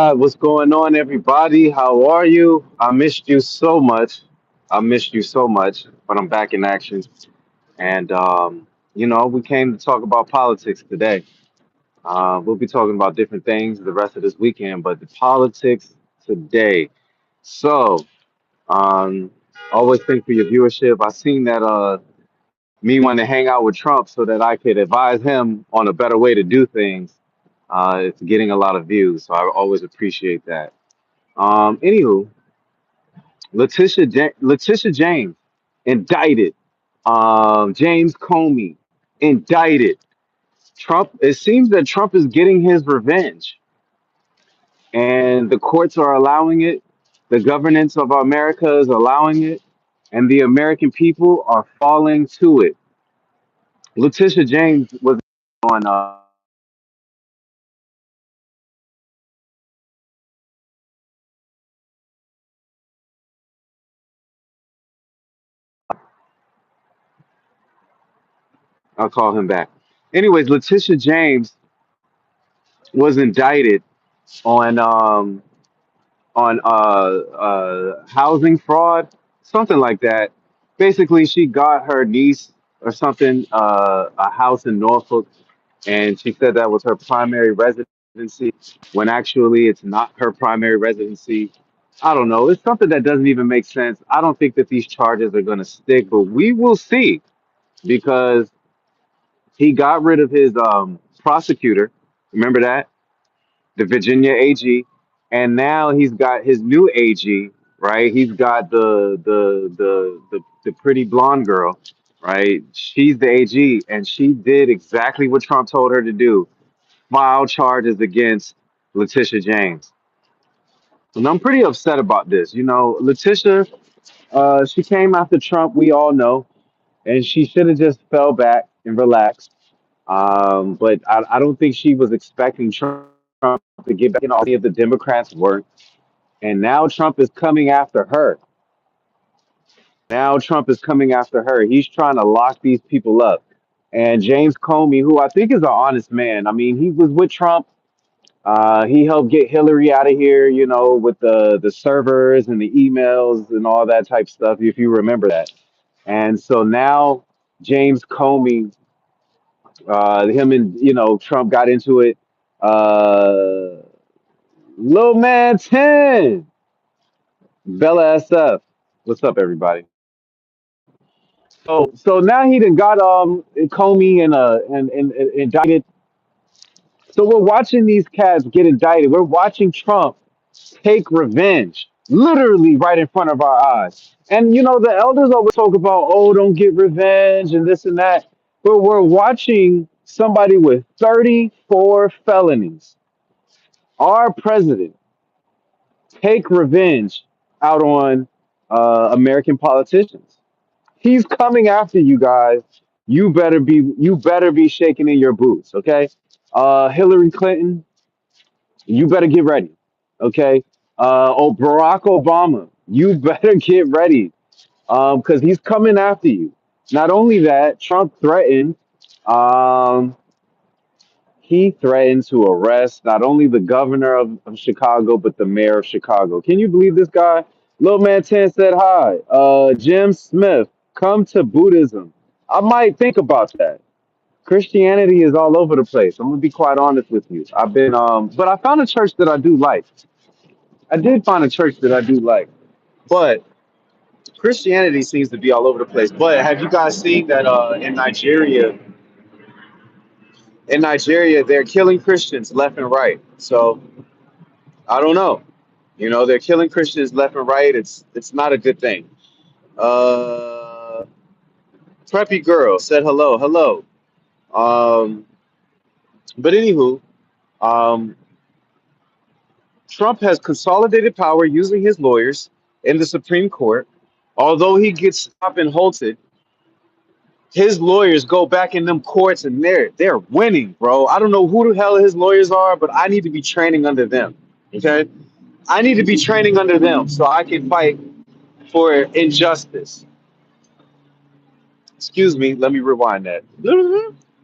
What's going on, everybody? How are you? I missed you so much. I missed you so much, but I'm back in action. And, we came to talk about politics today. We'll be talking about different things the rest of this weekend, but the politics today. So, um, always thank for your viewership. I seen that me wanting to hang out with Trump so that I could advise him on a better way to do things. It's getting a lot of views, so I always appreciate that. Anywho, Letitia James indicted. James Comey indicted. Trump. It seems that Trump is getting his revenge, and the courts are allowing it. The governance of America is allowing it, and the American people are falling to it. Letitia James was on. I'll call him back. Anyways, Letitia James was indicted on housing fraud, something like that. Basically, she got her niece or something a house in Norfolk, and she said that was her primary residency when actually it's not her primary residency. I don't know. It's something that doesn't even make sense. I don't think that these charges are going to stick, but we will see because he got rid of his prosecutor. Remember that? The Virginia AG, and now he's got his new AG, right? He's got the pretty blonde girl, right? She's the AG, and she did exactly what Trump told her to do: file charges against Letitia James. And I'm pretty upset about this. Letitia, she came after Trump. We all know, and she should have just fell back and relaxed. But I don't think she was expecting Trump to get back in. All of the Democrats weren't. And now Trump is coming after her. Now Trump is coming after her. He's trying to lock these people up. And James Comey, who I think is an honest man, I mean, he was with Trump. He helped get Hillary out of here, with the servers and the emails and all that type stuff, if you remember that. And so now James Comey, him and Trump got into it. Uh, Lil Man 10, Bella SF. What's up, everybody? So now he done got Comey and indicted. So we're watching these cats get indicted. We're watching Trump take revenge, literally right in front of our eyes. And the elders always talk about, oh, don't get revenge and this and that. But we're watching somebody with 34 felonies, our president, take revenge out on American politicians. He's coming after you guys. You better be shaking in your boots, okay? Hillary Clinton, you better get ready, okay? Barack Obama, you better get ready, because he's coming after you. Not only that, Trump threatened. Um, he threatened to arrest not only the governor of Chicago, but the mayor of Chicago. Can you believe this guy? Little man 10 said hi. Jim Smith, come to Buddhism. I might think about that. Christianity is all over the place. I'm gonna be quite honest with you. But I found a church that I do like. I did find a church that I do like. But Christianity seems to be all over the place. But have you guys seen that in Nigeria they're killing Christians left and right. So I don't know. They're killing Christians left and right. It's not a good thing. Uh, Preppy girl said hello, hello. Um, but anywho, um, Trump has consolidated power using his lawyers in the Supreme Court. Although he gets stopped and halted, his lawyers go back in them courts and they're winning, bro. I don't know who the hell his lawyers are, but I need to be training under them. Okay, I need to be training under them so I can fight for injustice. Excuse me, let me rewind that.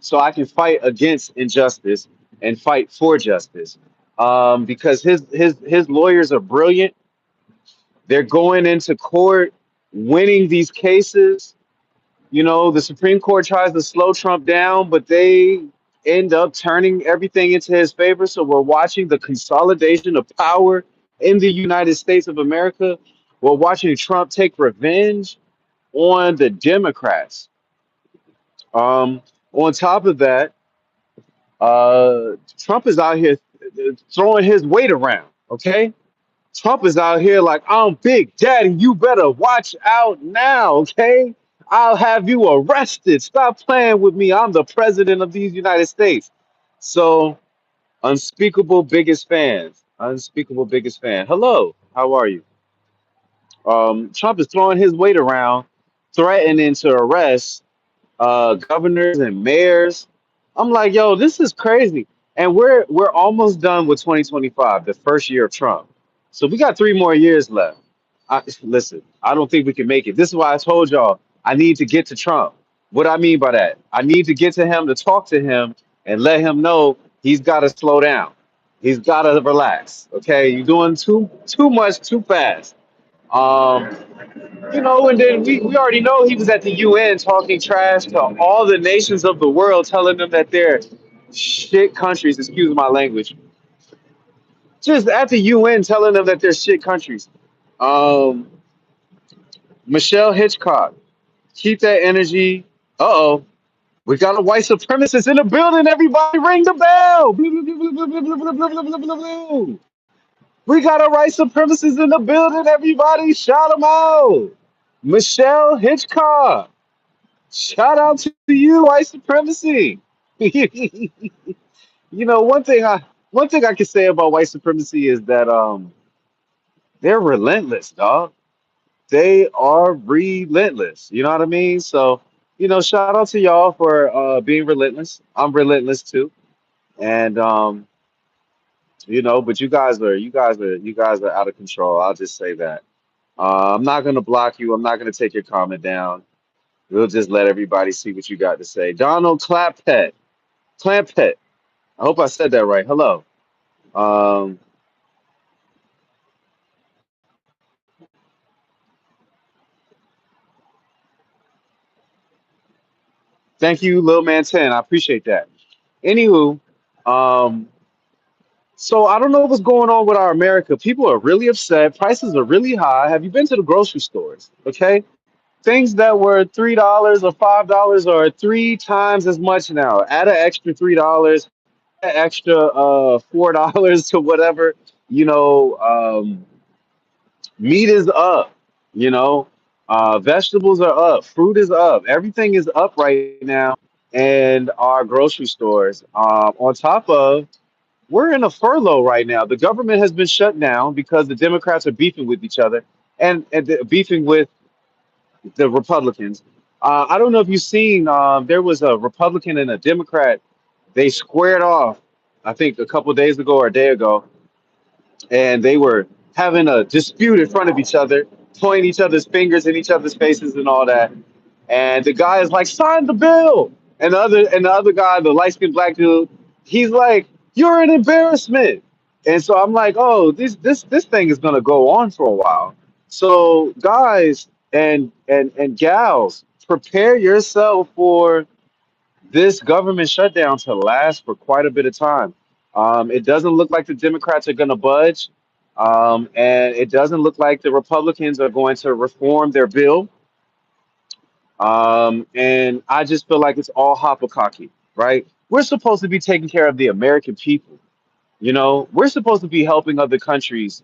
So I can fight against injustice and fight for justice. because his lawyers are brilliant. They're going into court, winning these cases. You know, the Supreme Court tries to slow Trump down, but they end up turning everything into his favor. So we're watching the consolidation of power in the United States of America. We're watching Trump take revenge on the Democrats. Um, on top of that, Trump is out here throwing his weight around. Okay, Trump is out here like, I'm Big Daddy. You better watch out now, okay? I'll have you arrested. Stop playing with me. I'm the president of these United States. So, unspeakable biggest fans. Unspeakable biggest fan. Hello, how are you? Trump is throwing his weight around, threatening to arrest governors and mayors. I'm like, yo, this is crazy. And we're almost done with 2025, the first year of Trump. So we got 3 more years left. Listen, I don't think we can make it. This is why I told y'all I need to get to Trump. What I mean by that, I need to get to him to talk to him and let him know he's got to slow down. He's got to relax. Okay, you're doing too much too fast. Um, and then we already know he was at the UN talking trash to all the nations of the world, telling them that they're shit countries, excuse my language. Just at the UN telling them that they're shit countries. Um, Michelle Hitchcock, keep that energy. Uh oh. We got a white supremacist in the building. Everybody ring the bell. We got a white supremacist in the building. Everybody shout them out. Michelle Hitchcock. Shout out to you, white supremacy. One thing I can say about white supremacy is that they're relentless, dog. They are relentless. You know what I mean? So, shout out to y'all for being relentless. I'm relentless too. And but you guys are out of control. I'll just say that. I'm not gonna block you. I'm not gonna take your comment down. We'll just let everybody see what you got to say. Donald Clampett. Clampett. I hope I said that right. Hello. Um, Thank you, Lil Man 10. I appreciate that. Anywho, um, so I don't know what's going on with our America. People are really upset. Prices are really high. Have you been to the grocery stores? Okay. Things that were $3 or $5 are 3 times as much now. Add an extra $3, add an extra $4 to whatever. You know, meat is up, you know, vegetables are up, fruit is up, everything is up right now in our grocery stores. On top of, we're in a furlough right now. The government has been shut down because the Democrats are beefing with each other and they're beefing with the Republicans. I don't know if you've seen, there was a Republican and a Democrat. They squared off, I think, a couple days ago or a day ago, and they were having a dispute in front of each other, pointing each other's fingers in each other's faces and all that. And the guy is like, "Sign the bill," and the other guy, the light skinned black dude, he's like, "You're an embarrassment." And so I'm like, "Oh, this thing is gonna go on for a while." So guys and gals, prepare yourself for this government shutdown to last for quite a bit of time. It doesn't look like the Democrats are going to budge, and it doesn't look like the Republicans are going to reform their bill. And I just feel like it's all hoppacocky, right? We're supposed to be taking care of the American people. We're supposed to be helping other countries,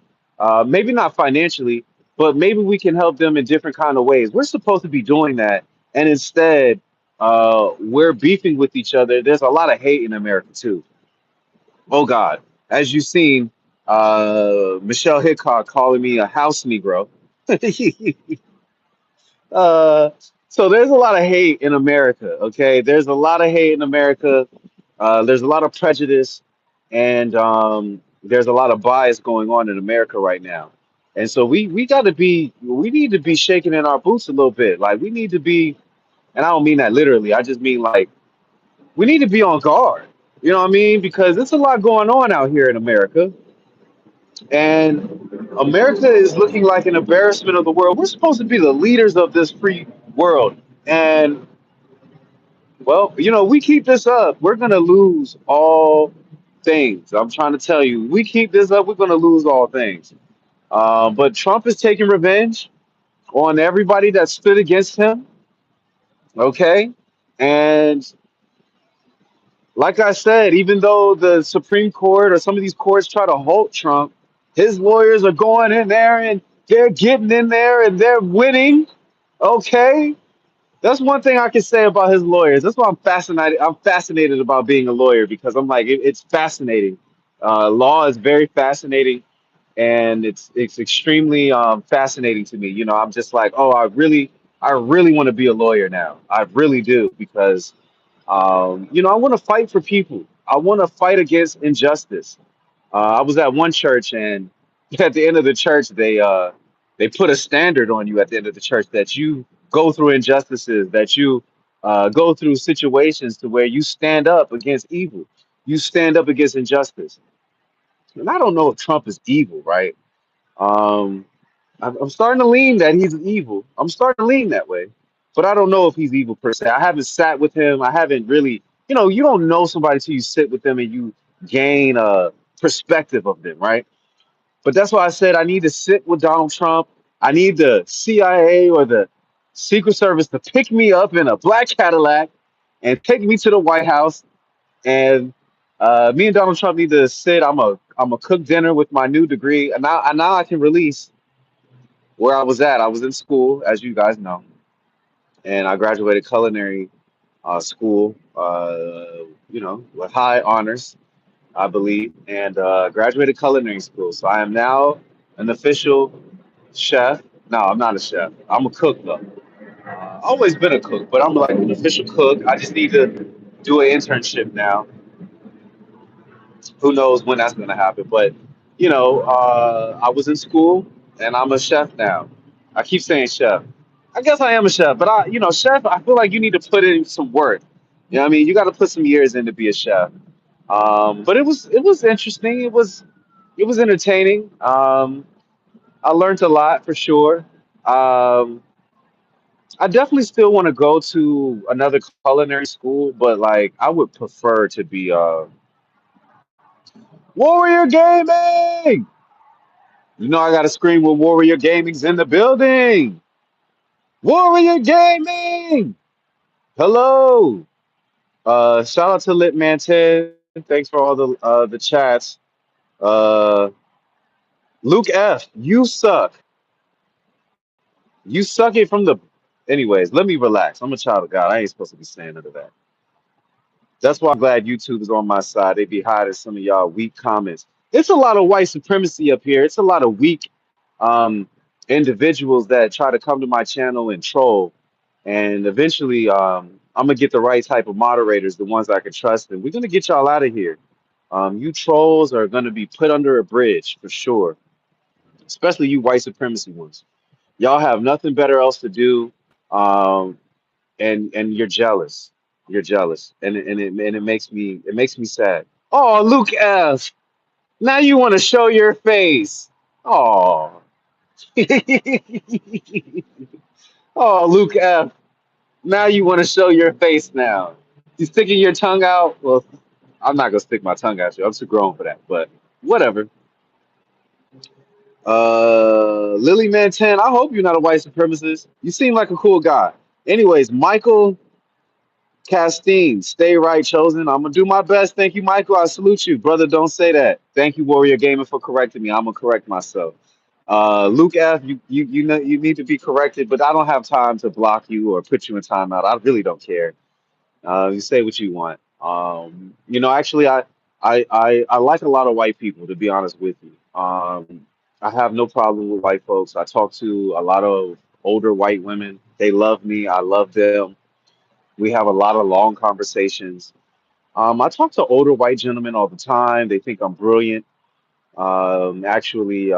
maybe not financially, but maybe we can help them in different kind of ways. We're supposed to be doing that, and instead, we're beefing with each other. There's a lot of hate in America too. Oh God, as you've seen, Michelle Hickok calling me a house Negro. uh, so there's a lot of hate in America. Okay, there's a lot of hate in America. There's a lot of prejudice, and there's a lot of bias going on in America right now. And so we need to be shaking in our boots a little bit. Like we need to be, and I don't mean that literally. I just mean like we need to be on guard. You know what I mean? Because there's a lot going on out here in America, and America is looking like an embarrassment of the world. We're supposed to be the leaders of this free world, and well, we keep this up, we're gonna lose all things. I'm trying to tell you, we keep this up, we're gonna lose all things. But Trump is taking revenge on everybody that stood against him. Okay, and like I said, even though the Supreme Court or some of these courts try to halt Trump, his lawyers are going in there and they're getting in there and they're winning. Okay, that's one thing I can say about his lawyers. That's why I'm fascinated. I'm fascinated about being a lawyer because I'm like it's fascinating. Law is very fascinating, and it's extremely fascinating to me. I'm just like, oh, I really want to be a lawyer now. I really do because I want to fight for people. I want to fight against injustice. I was at one church, and at the end of the church, they put a standard on you at the end of the church that you go through injustices, that you go through situations to where you stand up against evil, you stand up against injustice. And I don't know if Trump is evil, right? Um, I'm starting to lean that he's evil. I'm starting to lean that way, but I don't know if he's evil per se. I haven't sat with him. I haven't really, you don't know somebody till you sit with them and you gain a perspective of them, right? But that's why I said I need to sit with Donald Trump. I need the CIA or the Secret Service to pick me up in a black Cadillac and take me to the White House. And me and Donald Trump need to sit. I'm a cook dinner with my new degree, and now I can release where I was at. I was in school, as you guys know, and I graduated culinary school, with high honors, I believe, and graduated culinary school. So I am now an official chef. No, I'm not a chef. I'm a cook though. Always been a cook, but I'm like an official cook. I just need to do an internship now. Who knows when that's going to happen? But I was in school, and I'm a chef now. I keep saying chef. I guess I am a chef, but chef. I feel like you need to put in some work. You know what I mean? You got to put some years in to be a chef. But it was interesting. It was entertaining. I learned a lot for sure. Um, I definitely still want to go to another culinary school, but like I would prefer to be Warrior Gaming. I got to scream with Warrior Gaming's in the building. Warrior Gaming. Hello. Shout out to Lit Man 10. Thanks for all the chats. Uh, Luke F. You suck. You suck it from the. Anyways, let me relax. I'm a child of God. I ain't supposed to be saying none of that. That's why I'm glad YouTube is on my side. They be hiding some of y'all weak comments. It's a lot of white supremacy up here. It's a lot of weak um, individuals that try to come to my channel and troll. And eventually, I'm gonna get the right type of moderators, the ones I can trust, and we're gonna get y'all out of here. You trolls are gonna be put under a bridge for sure, especially you white supremacy ones. Y'all have nothing better else to do. Um, and you're jealous. You're jealous, and it makes me sad. Oh, Luke F. Now you want to show your face. Oh, oh, Luke F. Now you want to show your face. Now you sticking your tongue out. Well, I'm not gonna stick my tongue out you. I'm too grown for that. But whatever. Lily Man 10. I hope you're not a white supremacist. You seem like a cool guy. Anyways, Michael Castine, stay right, chosen. I'm gonna do my best. Thank you, Michael. I salute you, brother. Don't say that. Thank you, Warrior Gamer, for correcting me. I'm gonna correct myself. Luke F, you need to be corrected, but I don't have time to block you or put you in timeout. I really don't care. You say what you want. Actually, I like a lot of white people, to be honest with you. I have no problem with white folks. I talk to a lot of older white women. They love me. I love them. We have a lot of long conversations. I talk to older white gentlemen all the time. They think I'm brilliant. Actually,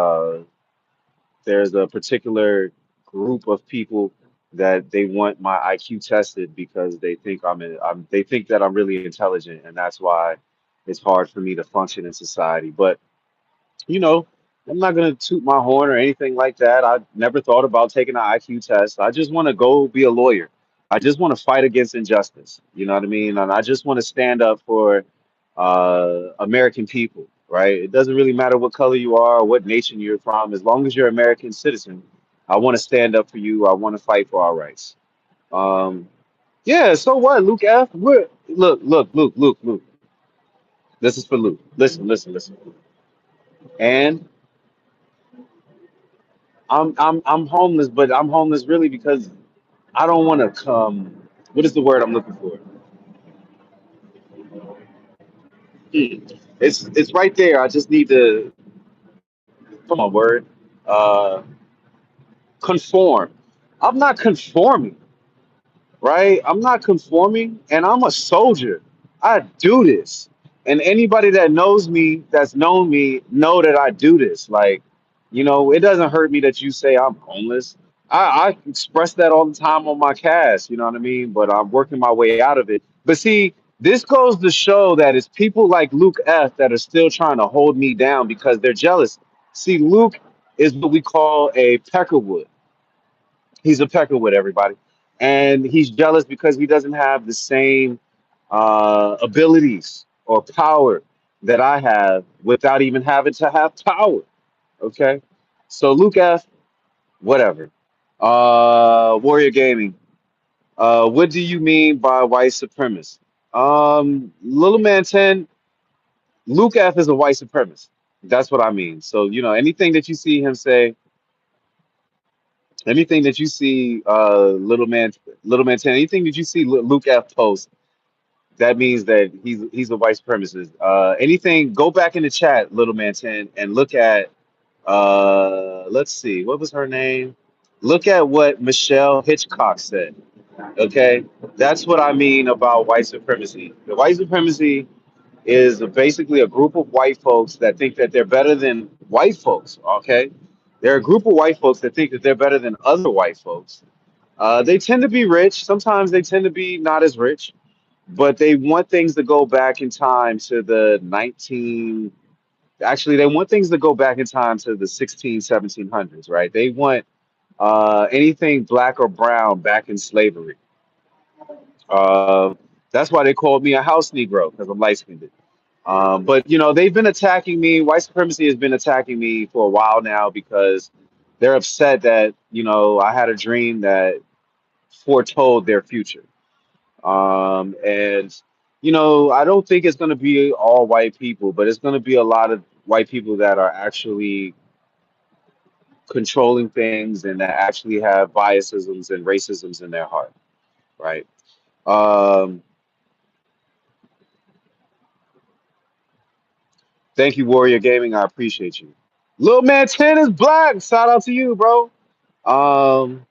there's a particular group of people that they want my IQ tested because they think they think that I'm really intelligent, and that's why. it's hard for me to function in society. But you know, I'm not gonna toot my horn or anything like that. I never thought about taking an IQ test. I just want to go be a lawyer. I just want to fight against injustice. You know what I mean? And I just want to stand up for American people, right? It doesn't really matter what color you are or what nation you're from, as long as you're an American citizen. I want to stand up for you. I want to fight for our rights. Um, yeah. So what, Luke F? Luke. This is for Luke. Listen. And I'm homeless, but I'm homeless really because I don't want to come. What is the word I'm looking for? It's right there. I just need to come on word. Uh, conform. I'm not conforming, right? I'm not conforming, and I'm a soldier. I do this, and anybody that knows me, that's known me, know that I do this. Like, it doesn't hurt me that you say I'm homeless. I express that all the time on my cast. You know what I mean? But I'm working my way out of it. But see, this goes to show that it's people like Luke F that are still trying to hold me down because they're jealous. See, Luke is what we call a peckerwood. He's a peckerwood, everybody, and he's jealous because he doesn't have the same abilities or power that I have without even having to have power. Okay, so Luke F, whatever. Warrior Gaming. What do you mean by white supremacist? Little man 10. Luke F is a white supremacist. That's what I mean. So anything that you see him say, anything that you see, little man 10, anything that you see Luke F post, that means that he's a white supremacist. Anything, go back in the chat, little man 10, and look at, let's see, what was her name? Look at what Michelle Hitchcock said. Okay, that's what I mean about white supremacy. The white supremacy is basically a group of white folks that think that they're better than white folks. Okay, they're a group of white folks that think that they're better than other white folks. They tend to be rich. Sometimes they tend to be not as rich, but they want things to go back in time to the 19. Actually, they want things to go back in time to the 16, 1700s, right? They want anything black or brown back in slavery. Uh, that's why they called me a house Negro because I'm light skinned. But they've been attacking me. White supremacy has been attacking me for a while now because they're upset that I had a dream that foretold their future. And I don't think it's going to be all white people, but it's going to be a lot of white people that are actually controlling things and that actually have biasisms and racisms in their heart, right? Um, Thank you, Warrior Gaming. I appreciate you. Little man 10 is black. Shout out to you, bro. Um,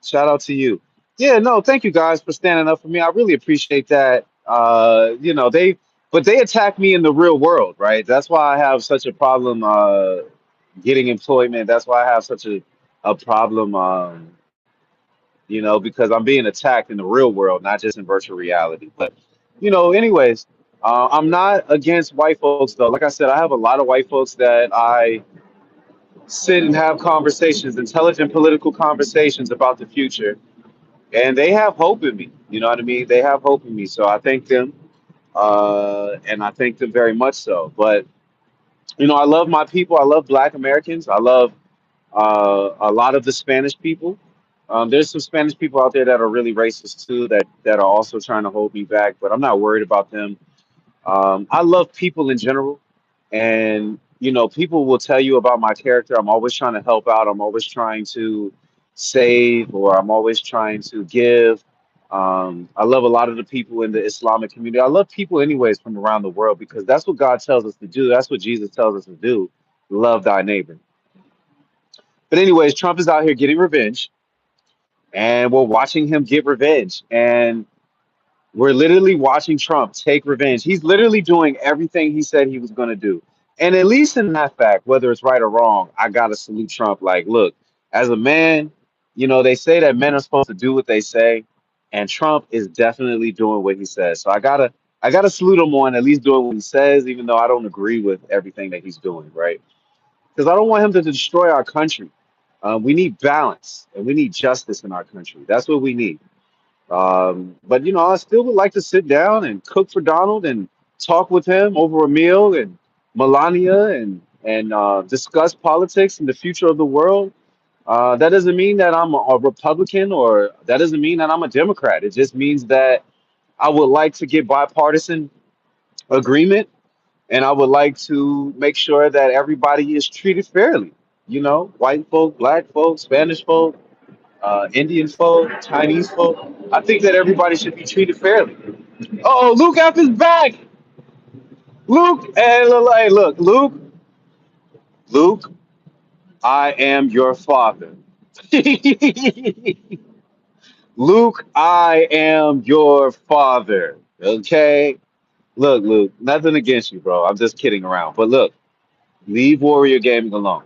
Shout out to you. Yeah, no, thank you guys for standing up for me. I really appreciate that. But they attack me in the real world, right? That's why I have such a problem getting employment. That's why I have such a problem, because I'm being attacked in the real world, not just in virtual reality. But, anyways, I'm not against white folks, though. Like I said, I have a lot of white folks that I sit and have conversations, intelligent political conversations about the future, and they have hope in me. You know what I mean? They have hope in me, so I thank them, and I thank them very much so. But I love my people. I love Black Americans. I love a lot of the Spanish people. There's some Spanish people out there that are really racist too, that are also trying to hold me back. But I'm not worried about them. I love people in general, and people will tell you about my character. I'm always trying to help out. I'm always trying to save, or I'm always trying to give. I love a lot of the people in the Islamic community. I love people, anyways, from around the world because that's what God tells us to do. That's what Jesus tells us to do. Love thy neighbor. But anyways, Trump is out here getting revenge, and we're watching him get revenge. And we're literally watching Trump take revenge. He's literally doing everything he said he was going to do. And at least in that fact, whether it's right or wrong, I got to salute Trump. Like, look, as a man, they say that men are supposed to do what they say, and Trump is definitely doing what he says. So I got to I gotta salute him on at least doing what he says, even though I don't agree with everything that he's doing, right? Because I don't want him to destroy our country. We need balance and we need justice in our country. That's what we need. But you know, I still would like to sit down and cook for Donald and talk with him over a meal and Melania and discuss politics and the future of the world. That doesn't mean that I'm a Republican or that doesn't mean that I'm a Democrat. It just means that I would like to get bipartisan agreement and I would like to make sure that everybody is treated fairly. You know, white folk, black folk, Spanish folk, Indian folk, Chinese folk. I think that everybody should be treated fairly. Oh, Luke F is back. Luke, hey, look, Luke, I am your father. Luke, I am your father. Okay? Look, Luke, nothing against you, bro. I'm just kidding around. But look, leave Warrior Gaming alone.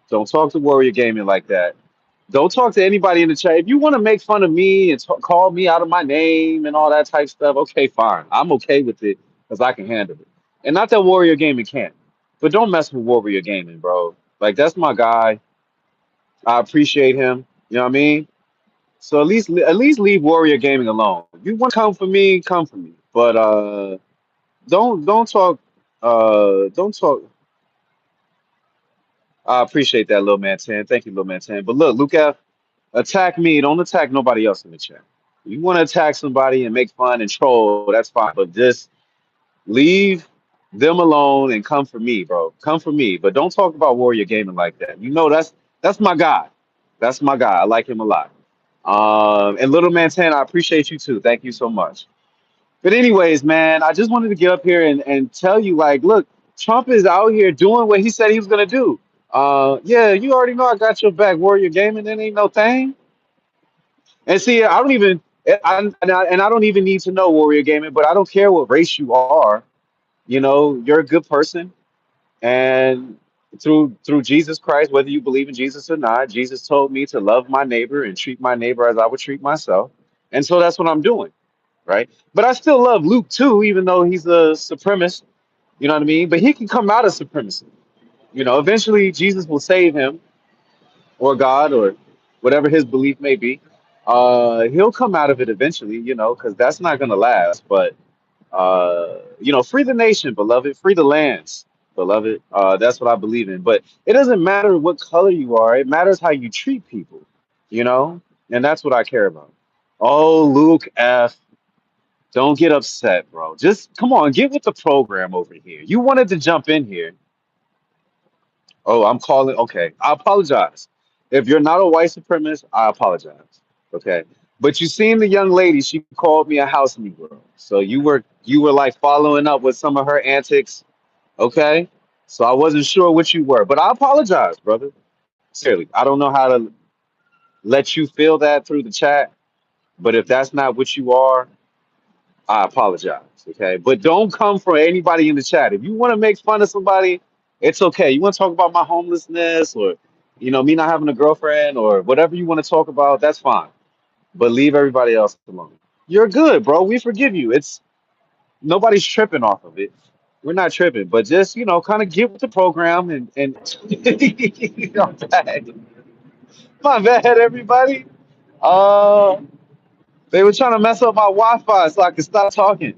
Don't talk to Warrior Gaming like that. Don't talk to anybody in the chat. If you want to make fun of me and call me out of my name and all that type stuff, okay, fine. I'm okay with it because I can handle it. And not that Warrior Gaming can't, but don't mess with Warrior Gaming, bro. Like that's my guy. I appreciate him. You know what I mean? So at least leave Warrior Gaming alone. If you want to come for me, come for me. But don't talk. Don't talk. I appreciate that, little man 10. Thank you, little man 10. But look, Luke, attack me. Don't attack nobody else in the chat. You want to attack somebody and make fun and troll, that's fine. But just leave them alone and come for me, bro. Come for me. But don't talk about Warrior Gaming like that. You know that's my guy. That's my guy. I like him a lot. And little man 10, I appreciate you too. Thank you so much. But anyways, man, I just wanted to get up here and tell you, like, look, Trump is out here doing what he said he was gonna do. Yeah, you already know I got your back, Warrior Gaming. That ain't no thing. And see, I don't even, and I don't even need to know Warrior Gaming, but I don't care what race you are. You know, you're a good person, and through Jesus Christ, whether you believe in Jesus or not, Jesus told me to love my neighbor and treat my neighbor as I would treat myself, and so that's what I'm doing, right? But I still love Luke too, even though he's a supremacist. You know what I mean? But he can come out of supremacy. You know, eventually Jesus will save him or God or whatever his belief may be. He'll come out of it eventually, you know, because that's not going to last. But, you know, free the nation, beloved, free the lands, beloved. That's what I believe in. But it doesn't matter what color you are, it matters how you treat people, you know, and that's what I care about. Oh, Luke F. Don't get upset, bro. Just come on, get with the program over here. You wanted to jump in here. Oh, I'm calling. Okay, I apologize. If you're not a white supremacist, I apologize. Okay, but you seen the young lady? She called me a house Negro. So you were like following up with some of her antics. Okay, so I wasn't sure what you were, but I apologize, brother. Seriously, I don't know how to let you feel that through the chat. But if that's not what you are, I apologize. Okay. But don't come for anybody in the chat. If you want to make fun of somebody, it's okay. You want to talk about my homelessness or, you know, me not having a girlfriend or whatever you want to talk about, that's fine. But leave everybody else alone. You're good, bro. We forgive you. It's nobody's tripping off of it. We're not tripping, but just, you know, kind of get with the program and my bad, everybody. Uh, they were trying to mess up my Wi-Fi so I could stop talking.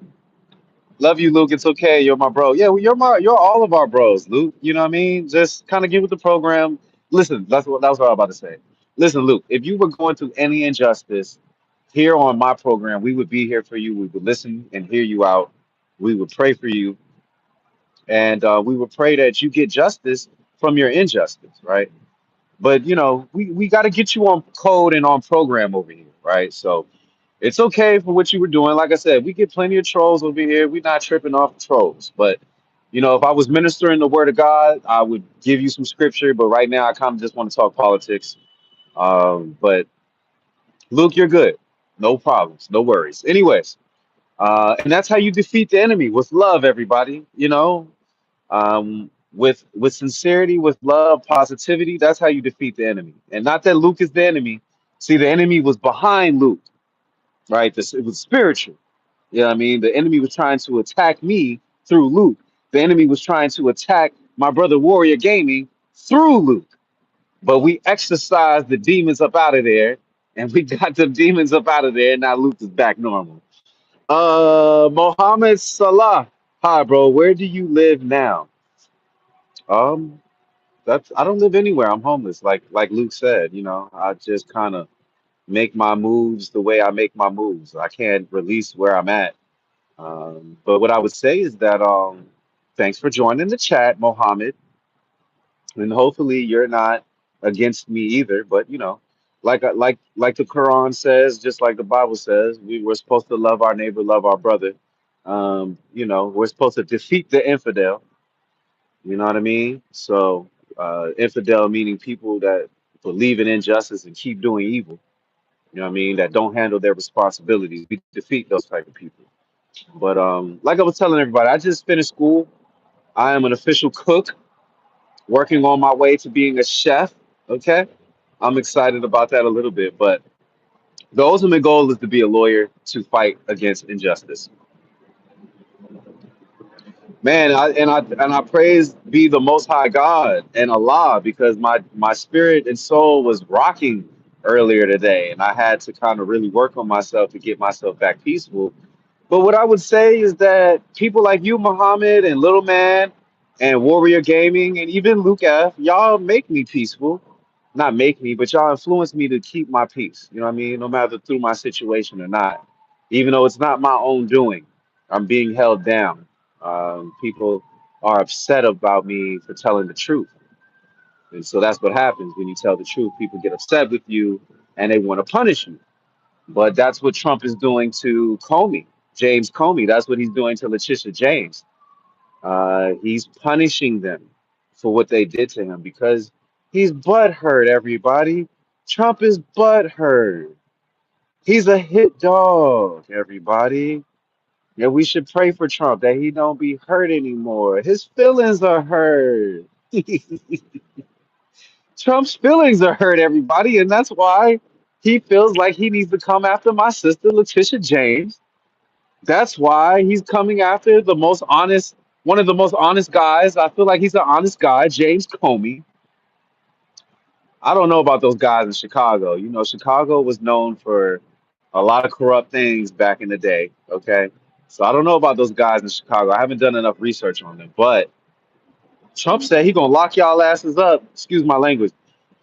Love you, Luke. It's okay. You're my bro. Yeah, well, you're all of our bros, Luke. You know what I mean? Just kind of get with the program. Listen, that's what I was about to say. Listen, Luke, if you were going through any injustice here on my program, we would be here for you. We would listen and hear you out. We would pray for you, and we would pray that you get justice from your injustice, right? But you know, we got to get you on code and on program over here, right? So it's okay for what you were doing. Like I said, we get plenty of trolls over here. We're not tripping off the trolls. But, you know, if I was ministering the word of God, I would give you some scripture. But right now, I kind of just want to talk politics. But Luke, you're good. No problems. No worries. Anyways, and that's how you defeat the enemy with love, everybody. You know, with sincerity, with love, positivity. That's how you defeat the enemy. And not that Luke is the enemy. See, the enemy was behind Luke, right? This, it was spiritual. You know what I mean? The enemy was trying to attack me through Luke. The enemy was trying to attack my brother Warrior Gaming through Luke. But we exorcised the demons up out of there, and we got the demons up out of there, and now Luke is back normal. Mohammed Salah. Hi, bro. Where do you live now? Um, that's I don't live anywhere. I'm homeless. Like Luke said, I just kind of make my moves the way I make my moves. I can't release where I'm at. But what I would say is that thanks for joining the chat, Mohammed, and hopefully you're not against me either. But like the Quran says, just like the Bible says, we're supposed to love our neighbor, love our brother. We're supposed to defeat the infidel. You know what I mean? So infidel meaning people that believe in injustice and keep doing evil. You know what I mean? That don't handle their responsibilities. We defeat those type of people. But like I was telling everybody, I just finished school. I am an official cook, working on my way to being a chef. Okay, I'm excited about that a little bit. But the ultimate goal is to be a lawyer to fight against injustice. Man, I praise be the Most High God and Allah because my spirit and soul was rocking earlier today, and I had to kind of really work on myself to get myself back peaceful. But what I would say is that people like you, Muhammad, and Little Man, and Warrior Gaming, and even Luke F, y'all make me peaceful. Not make me, but y'all influence me to keep my peace. You know what I mean? No matter through my situation or not. Even though it's not my own doing, I'm being held down. People are upset about me for telling the truth. And so that's what happens when you tell the truth. People get upset with you and they want to punish you. But that's what Trump is doing to Comey, James Comey. That's what he's doing to Letitia James. He's punishing them for what they did to him because he's butthurt, everybody. Trump is butthurt. He's a hit dog, everybody. Yeah, we should pray for Trump that he don't be hurt anymore. His feelings are hurt. Trump's feelings are hurt, everybody, and that's why he feels like he needs to come after my sister Letitia James. That's why he's coming after the most honest, one of the most honest guys. I feel like he's an honest guy, James Comey. I don't know about those guys in Chicago. Chicago was known for a lot of corrupt things back in the day. Okay. So I don't know about those guys in Chicago. I haven't done enough research on them. But Trump said he's gonna lock y'all asses up. Excuse my language.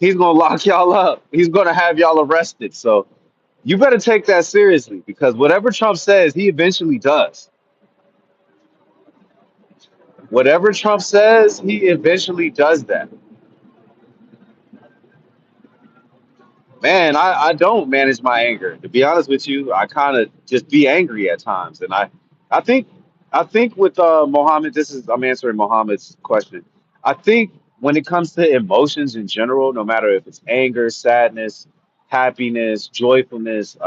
He's gonna lock y'all up. He's gonna have y'all arrested. So you better take that seriously because whatever Trump says, he eventually does. Whatever Trump says, he eventually does that. Man, I don't manage my anger. To be honest with you, I kind of just be angry at times, and I think I think with Mohammed, I'm answering Mohammed's question. I think when it comes to emotions in general, no matter if it's anger, sadness, happiness, joyfulness,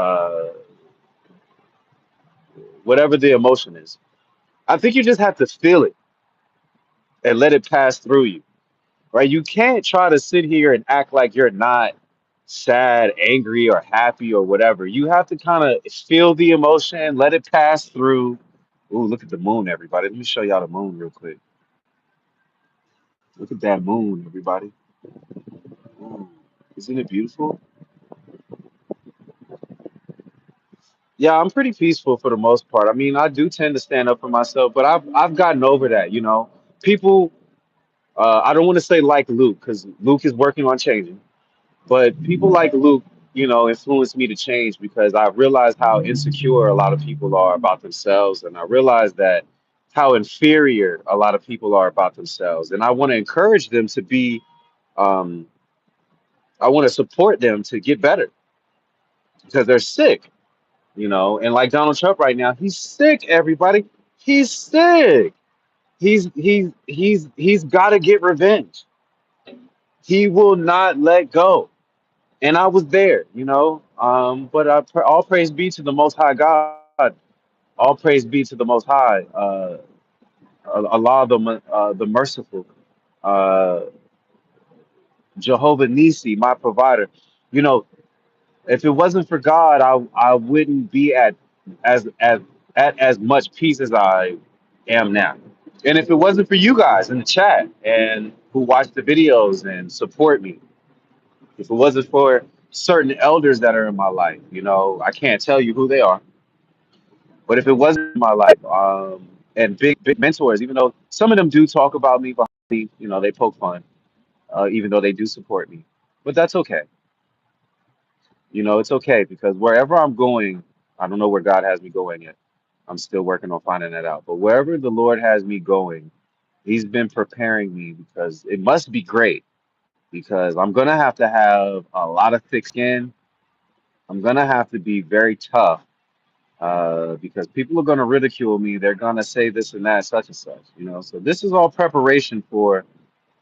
whatever the emotion is, I think you just have to feel it and let it pass through you. Right? You can't try to sit here and act like you're not sad, angry, or happy or whatever. You have to kind of feel the emotion, let it pass through. Ooh, look at the moon, everybody. Let me show y'all the moon real quick. Look at that moon, everybody. Ooh, isn't it beautiful? Yeah, I'm pretty peaceful for the most part. I mean, I do tend to stand up for myself, but I've gotten over that. People. I don't want to say like Luke because Luke is working on changing. But people like Luke, influenced me to change because I realized how insecure a lot of people are about themselves. And I realized that how inferior a lot of people are about themselves. And I want to encourage them to um, I want to support them to get better because they're sick. And like Donald Trump right now, he's sick, everybody. He's sick. He's got to get revenge. He will not let go. And I was there. But all praise be to the Most High God. All praise be to the Most High, Allah the Merciful, uh, Jehovah Nisi, my provider. You know, if it wasn't for God, I wouldn't be as at as much peace as I am now. And if it wasn't for you guys in the chat and who watch the videos and support me, if it wasn't for certain elders that are in my life, I can't tell you who they are, but if it wasn't in my life, and big mentors, even though some of them do talk about me behind me, they poke fun, even though they do support me, but that's okay. It's okay because wherever I'm going, I don't know where God has me going yet. I'm still working on finding that out. But wherever the Lord has me going, He's been preparing me because it must be great because I'm going to have a lot of thick skin. I'm going to have to be very tough because people are going to ridicule me. They're going to say this and that, such and such. So this is all preparation for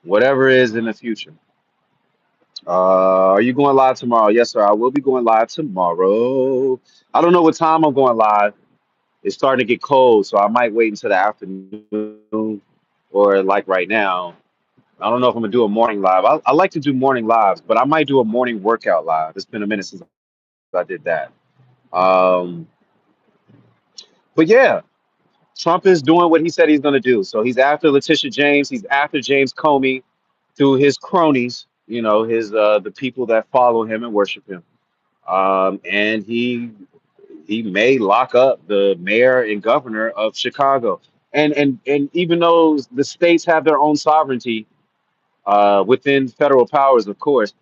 whatever is in the future. Are you going live tomorrow? Yes, sir. I will be going live tomorrow. I don't know what time I'm going live. It's starting to get cold, so I might wait until the afternoon or like right now. I don't know if I'm gonna do a morning live. I like to do morning lives, but I might do a morning workout live. It's been a minute since I did that. Um, but yeah, Trump is doing what he said he's gonna do. So he's after Letitia James. He's after James Comey through his cronies. His the people that follow him and worship him. And he may lock up the mayor and governor of Chicago. And even though the states have their own sovereignty within federal powers, of course,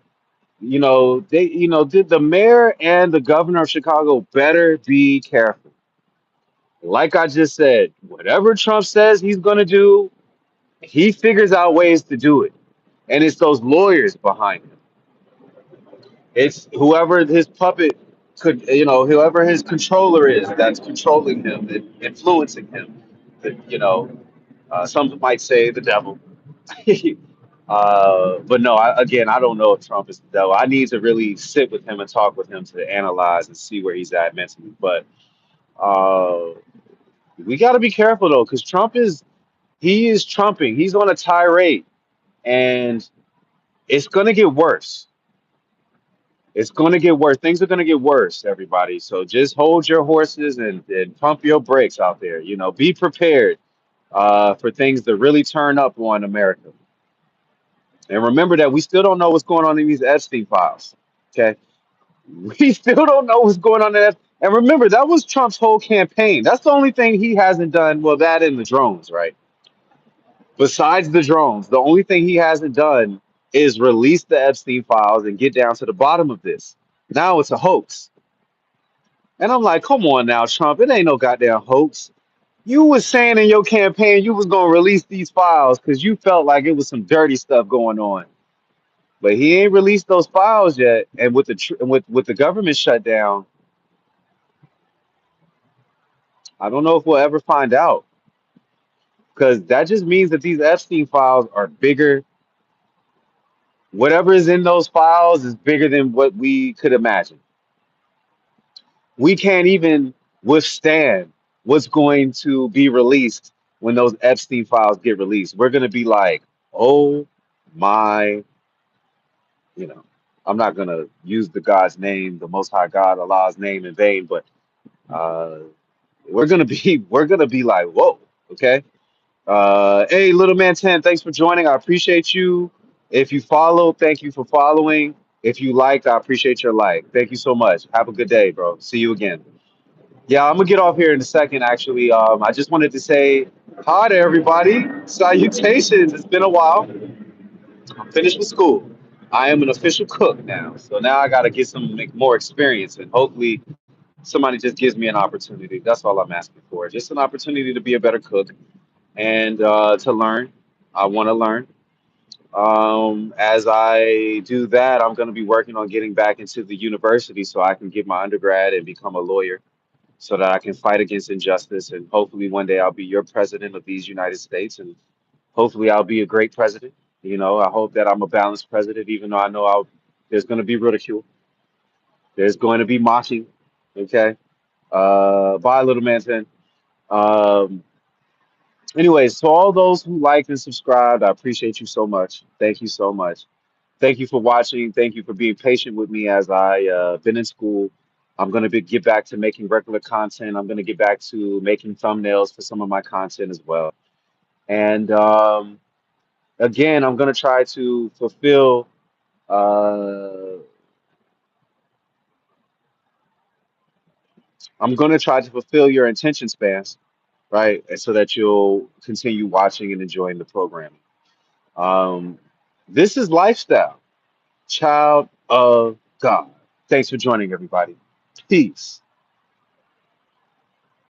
did the mayor and the governor of Chicago better be careful. Like I just said, whatever Trump says he's going to do, he figures out ways to do it. And it's those lawyers behind him. It's whoever his puppet whoever his controller is that's controlling him and influencing him. Some might say the devil. But no, again, I don't know if Trump is the devil. I need to really sit with him and talk with him to analyze and see where he's at mentally. But uh, we got to be careful though, because he is trumping. He's on a tirade, and it's gonna get worse. It's going to get worse. Things are going to get worse, everybody. So just hold your horses and pump your brakes out there. Be prepared for things to really turn up on America. And remember that we still don't know what's going on in these Epstein files. Okay. We still don't know what's going on in that. And remember, that was Trump's whole campaign. That's the only thing he hasn't done. Well, that and the drones, right? Besides the drones, the only thing he hasn't done is release the Epstein files and get down to the bottom of this. Now it's a hoax. And I'm like, come on now, Trump. It ain't no goddamn hoax. You was saying in your campaign you was gonna release these files because you felt like it was some dirty stuff going on. But he ain't released those files yet. And with with the government shutdown, I don't know if we'll ever find out because that just means that these Epstein files are bigger. Whatever is in those files is bigger than what we could imagine. We can't even withstand what's going to be released when those Epstein files get released. We're going to be like, oh my, you know, I'm not going to use the God's name, the Most High God, Allah's name in vain, but uh, we're going to be like, whoa, okay. Hey, little man 10, thanks for joining. I appreciate you. If you follow, thank you for following. If you liked, I appreciate your like. Thank you so much. Have a good day, bro. See you again. Yeah, I'm gonna get off here in a second. Actually, I just wanted to say hi to everybody. Salutations. It's been a while. I'm finished with school. I am an official cook now, so now I gotta get some make more experience, and hopefully somebody just gives me an opportunity. That's all I'm asking for. Just an opportunity to be a better cook and to learn. I want to learn. As I do that, I'm going to be working on getting back into the university so I can get my undergrad and become a lawyer so that I can fight against injustice. And hopefully, one day I'll be your president of these United States. And hopefully, I'll be a great president. I hope that I'm a balanced president, even though I know there's going to be ridicule, there's going to be mocking. Okay. Bye, little man. 10. Um, Anyways, to all those who liked and subscribed, I appreciate you so much. Thank you so much. Thank you for watching. Thank you for being patient with me as I been in school. I'm going to get back to making regular content. I'm going to get back to making thumbnails for some of my content as well. And again, I'm going to try to fulfill. Uh, I'm going to try to fulfill your attention spans, right? And so that you'll continue watching and enjoying the programming. Um, this is Lifestyle, Child of God. Thanks for joining, everybody. Peace.